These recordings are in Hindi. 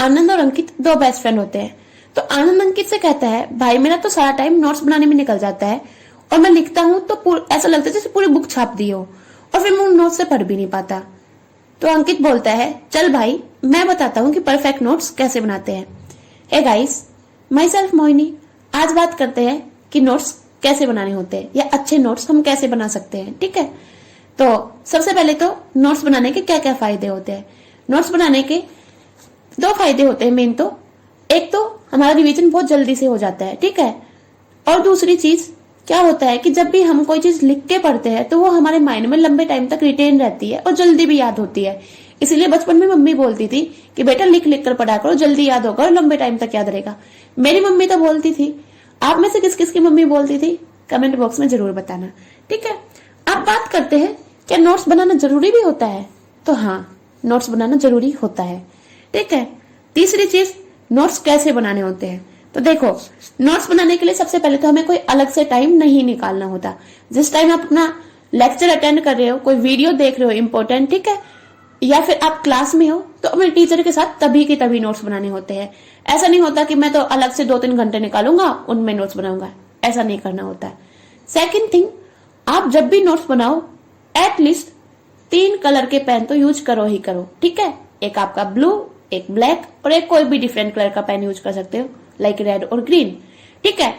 आनंद और अंकित दो बेस्ट फ्रेंड होते हैं। तो आनंद अंकित से कहता है, भाई मेरा तो सारा टाइम नोट्स बनाने में निकल जाता है और मैं लिखता हूँ तो ऐसा लगता है जैसे पूरी बुक छाप दी हो, और फिर मैं उन नोट्स से पढ़ भी नहीं पाता। तो अंकित बोलता है, चल भाई मैं बताता हूँ कि परफेक्ट नोट्स कैसे बनाते हैं। Hey guys, myself Mohini. आज बात करते हैं कि नोट्स कैसे बनाने होते हैं, या अच्छे नोट्स हम कैसे बना सकते हैं। ठीक है, तो सबसे पहले तो नोट्स बनाने के क्या क्या फायदे होते हैं। नोट्स बनाने के दो फायदे होते हैं मेन। तो एक तो हमारा रिवीजन बहुत जल्दी से हो जाता है। ठीक है, और दूसरी चीज क्या होता है कि जब भी हम कोई चीज लिख के पढ़ते हैं तो वो हमारे माइंड में लंबे टाइम तक रिटेन रहती है और जल्दी भी याद होती है। इसीलिए बचपन में मम्मी बोलती थी कि बेटा लिख लिख कर पढ़ा करो, जल्दी याद होगा और लंबे टाइम तक याद रहेगा। मेरी मम्मी तो बोलती थी। आप में से किस किस की मम्मी बोलती थी, कमेंट बॉक्स में जरूर बताना। ठीक है, अब बात करते हैं क्या नोट्स बनाना जरूरी भी होता है। तो हाँ, नोट्स बनाना जरूरी होता है। ठीक है, तीसरी चीज, नोट्स कैसे बनाने होते हैं। तो देखो, नोट्स बनाने के लिए सबसे पहले तो हमें कोई अलग से टाइम नहीं निकालना होता। जिस टाइम आप अपना लेक्चर अटेंड कर रहे हो, कोई वीडियो देख रहे हो इंपॉर्टेंट, ठीक है, या फिर आप क्लास में हो, तो अपने टीचर के साथ तभी के तभी नोट्स बनाने होते हैं। ऐसा नहीं होता कि मैं तो अलग से 2-3 घंटे निकालूंगा उनमें नोट्स बनाऊंगा, ऐसा नहीं करना होता है। सेकेंड थिंग, आप जब भी नोट्स बनाओ एटलीस्ट 3 कलर के पेन तो यूज करो ही करो। ठीक है, एक आपका ब्लू, एक ब्लैक और एक कोई भी डिफरेंट कलर का पेन यूज कर सकते हो, लाइक रेड और ग्रीन। ठीक है,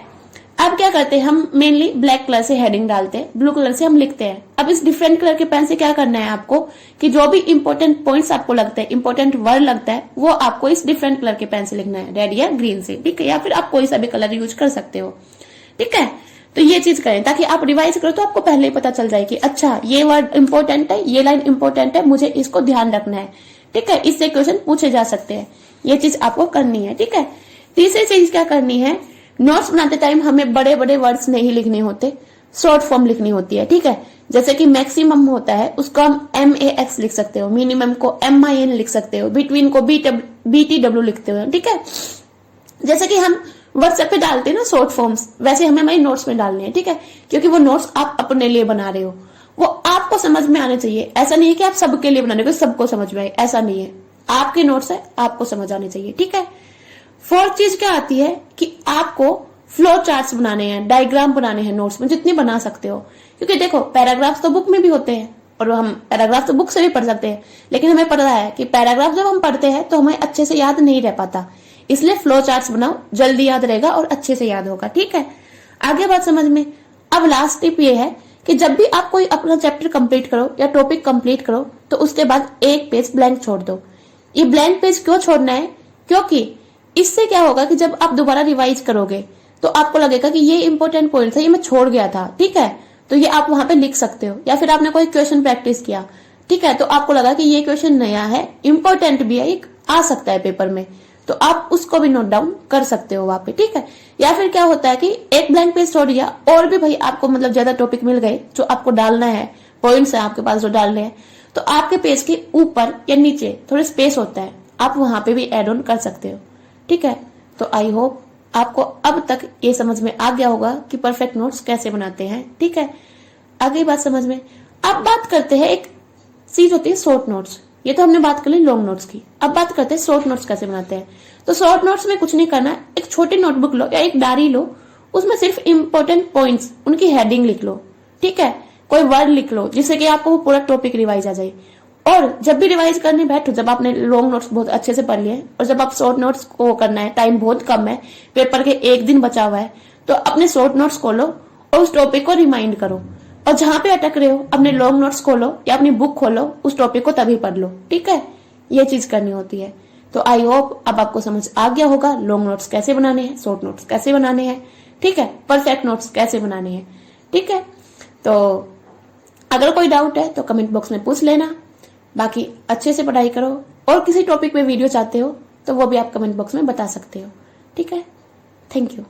अब क्या करते हैं, हम मेनली ब्लैक कलर से हेडिंग डालते हैं, ब्लू कलर से हम लिखते हैं। अब इस डिफरेंट कलर के पेन से क्या करना है आपको कि जो भी इंपॉर्टेंट पॉइंट्स आपको लगता है, इंपॉर्टेंट वर्ड लगता है, वो आपको इस डिफरेंट कलर के पेन से लिखना है, रेड या ग्रीन से। ठीक है, या फिर आप कोई सा भी कलर यूज कर सकते हो। ठीक है, तो ये चीज करें ताकि आप रिवाइज करो तो आपको पहले ही पता चल जाए कि अच्छा ये वर्ड इंपॉर्टेंट है, ये लाइन इंपॉर्टेंट है, मुझे इसको ध्यान रखना है। ठीक है, इससे क्वेश्चन पूछे जा सकते हैं। ये चीज आपको करनी है। ठीक है, तीसरी चीज क्या करनी है, नोट्स बनाते टाइम हमें बड़े बड़े वर्ड्स नहीं लिखने होते, शॉर्ट फॉर्म लिखनी होती है। ठीक है, जैसे कि मैक्सिमम होता है उसको हम MAX लिख सकते हो, मिनिमम को MIN लिख सकते हो, बिटवीन को BTW लिखते हो। ठीक है, जैसे कि हम व्हाट्सएप पे डालते हैं ना शॉर्ट फॉर्म्स, वैसे हमें हमारे नोट्स में डालने हैं। ठीक है, क्योंकि वो नोट्स आप अपने लिए बना रहे हो, वो आपको समझ में आने चाहिए। ऐसा नहीं है कि आप सबके लिए बना रहे हो, सबको समझ में आए, ऐसा नहीं है। आपके नोट्स है, आपको समझ आने चाहिए। ठीक है, फोर्थ चीज क्या आती है कि आपको फ्लो चार्ट्स बनाने हैं, डायग्राम बनाने हैं नोट्स में, जितने बना सकते हो। क्योंकि देखो, पैराग्राफ्स तो बुक में भी होते हैं और हम पैराग्राफ तो बुक से भी पढ़ सकते हैं, लेकिन हमें पता है कि पैराग्राफ जब हम पढ़ते हैं तो हमें अच्छे से याद नहीं रह पाता। इसलिए फ्लो चार्ट्स बनाओ, जल्दी याद रहेगा और अच्छे से याद होगा। ठीक है, आगे बात समझ में। अब लास्ट टिप ये है कि जब भी आप कोई अपना चैप्टर कंप्लीट करो या टॉपिक कंप्लीट करो तो उसके बाद एक पेज ब्लैंक छोड़ दो। ये ब्लैंक पेज क्यों छोड़ना है, क्योंकि इससे क्या होगा कि जब आप दोबारा रिवाइज करोगे तो आपको लगेगा कि ये इंपॉर्टेंट पॉइंट था, ये मैं छोड़ गया था। ठीक है, तो ये आप वहां पे लिख सकते हो। या फिर आपने कोई क्वेश्चन प्रैक्टिस किया, ठीक है, तो आपको लगा कि ये क्वेश्चन नया है, इंपॉर्टेंट भी है, एक आ सकता है पेपर में, तो आप उसको भी नोट डाउन कर सकते हो वहां पे। ठीक है, या फिर क्या होता है कि एक ब्लैंक पेज छोड़ दिया और भी भाई आपको मतलब ज्यादा टॉपिक मिल गए जो आपको डालना है, पॉइंट्स है आपके पास जो डालने हैं, तो आपके पेज के ऊपर या नीचे थोड़े स्पेस होता है, आप वहां पे भी एड ऑन कर सकते हो। ठीक है, तो आई होप आपको अब तक ये समझ में आ गया होगा कि परफेक्ट नोट्स कैसे बनाते हैं। ठीक है, आगे बात समझ में। अब बात करते हैं, एक चीज होती है शॉर्ट नोट्स। ये तो हमने बात कर ली लॉन्ग नोट्स की, अब बात करते हैं शॉर्ट नोट्स कैसे बनाते हैं। तो शॉर्ट नोट्स में कुछ नहीं करना, एक छोटी नोटबुक लो या एक डायरी लो, उसमें सिर्फ इंपॉर्टेंट पॉइंट्स, उनकी हेडिंग लिख लो। ठीक है, कोई वर्ड लिख लो जिससे कि आपको वो पूरा टॉपिक रिवाइज आ जाए। और जब भी रिवाइज करने बैठो, जब आपने लॉन्ग नोट्स बहुत अच्छे से पढ़ लिए और जब आप शॉर्ट नोट्स को करना है, टाइम बहुत कम है, पेपर के 1 दिन बचा हुआ है, तो अपने शॉर्ट नोट्स खोलो और उस टॉपिक को रिमाइंड करो। और जहां पे अटक रहे हो अपने लॉन्ग नोट्स खोलो या अपनी बुक खोलो, उस टॉपिक को तभी पढ़ लो। ठीक है, ये चीज करनी होती है। तो आई होप अब आपको समझ आ गया होगा लॉन्ग नोट्स कैसे बनाने हैं, शॉर्ट नोट्स कैसे बनाने हैं। ठीक है, परफेक्ट नोट्स कैसे बनाने हैं। ठीक है, तो अगर कोई डाउट है तो कमेंट बॉक्स में पूछ लेना। बाकी अच्छे से पढ़ाई करो, और किसी टॉपिक पे वीडियो चाहते हो तो वो भी आप कमेंट बॉक्स में बता सकते हो। ठीक है, थैंक यू।